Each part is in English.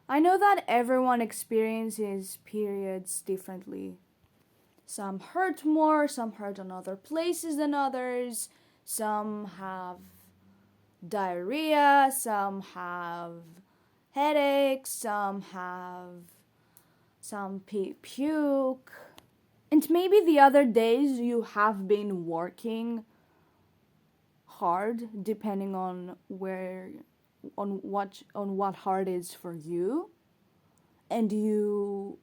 I know that everyone experiences periods differently. Some hurt more, some hurt on other places than others, some have diarrhea, some have headaches, some puke. And maybe the other days you have been working hard depending on what hard is for you, and the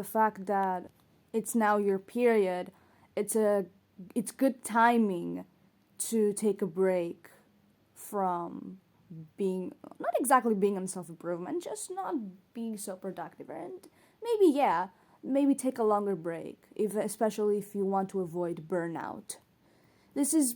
fact that it's now your period, it's good timing to take a break from being, not exactly being on self-improvement, just not being so productive, and maybe take a longer break, especially if you want to avoid burnout. This is,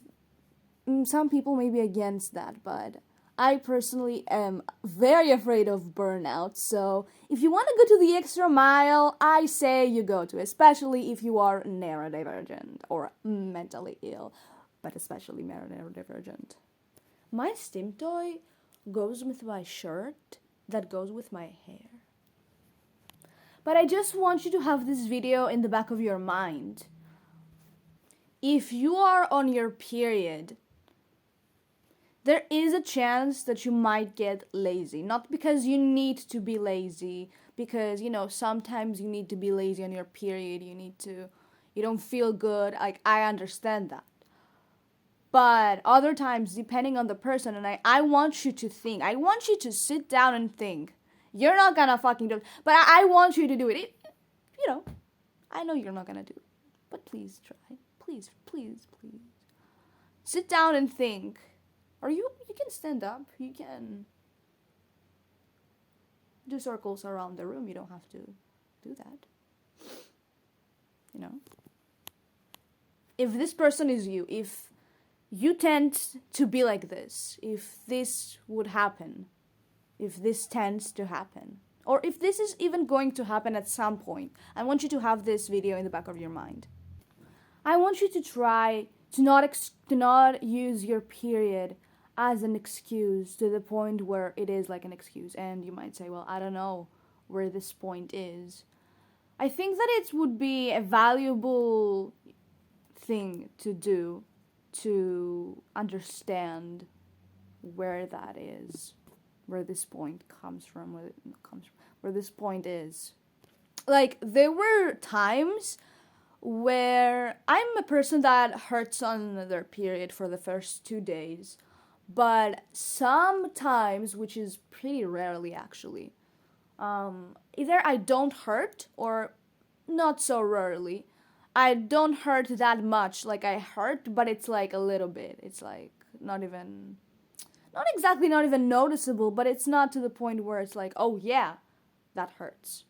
some people may be against that, but I personally am very afraid of burnout. So if you want to go to the extra mile, I say you go to, especially if you are neurodivergent or mentally ill, but especially neurodivergent. My stim toy goes with my shirt that goes with my hair. But I just want you to have this video in the back of your mind. If you are on your period, there is a chance that you might get lazy. Not because you need to be lazy, because, sometimes you need to be lazy on your period. You don't feel good. Like, I understand that. But other times, depending on the person, and I want you to think. I want you to sit down and think. You're not gonna fucking do it, but I want you to do it. I know you're not gonna do it, but please try. Please, please, please. Sit down and think. Or you can stand up. You can do circles around the room. You don't have to do that. If this person is you, if you tend to be like this, if this would happen, if this tends to happen, or if this is even going to happen at some point, I want you to have this video in the back of your mind. I want you to try to not use your period as an excuse, to the point where it is like an excuse. And you might say, well, I don't know where this point is. I think that it would be a valuable thing to do, to understand where that is, where this point comes from, where this point is. Like, there were times where I'm a person that hurts on their period for the first 2 days, but sometimes, which is pretty rarely actually, either I don't hurt, or not so rarely, I don't hurt that much. Like, I hurt, but it's like a little bit. It's like not even noticeable, but it's not to the point where it's like, oh yeah, that hurts.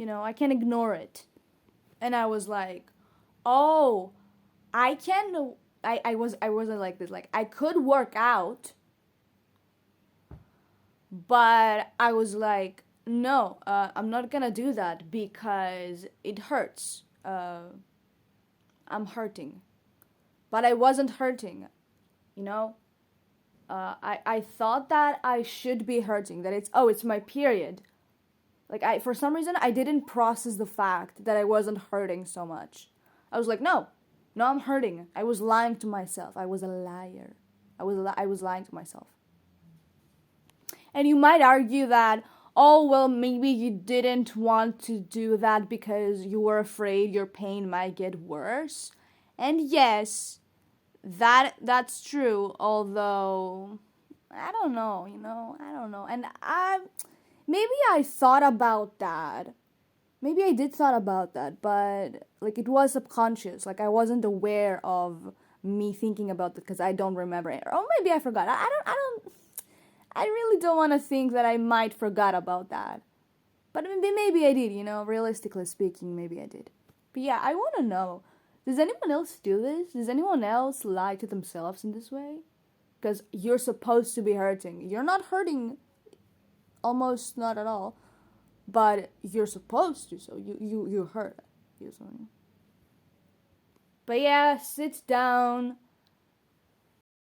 I can ignore it. And I was like, oh, I wasn't like this. Like, I could work out, but I was like, no, I'm not gonna do that because it hurts. I'm hurting. But I wasn't hurting, I thought that I should be hurting, that it's my period. Like, for some reason, I didn't process the fact that I wasn't hurting so much. I was like, no, I'm hurting. I was lying to myself. I was a liar. I was lying to myself. And you might argue that, oh, well, maybe you didn't want to do that because you were afraid your pain might get worse. And yes, that's true, although, I don't know, I don't know. And maybe I thought about that. Maybe I did thought about that, but, like, it was subconscious. Like, I wasn't aware of me thinking about it because I don't remember it. Or maybe I forgot. I really don't want to think that I might forgot about that. But maybe I did, realistically speaking, maybe I did. But yeah, I want to know, does anyone else do this? Does anyone else lie to themselves in this way? Because you're supposed to be hurting. You're not hurting, almost not at all. But you're supposed to, so you hurt. But yeah, sit down,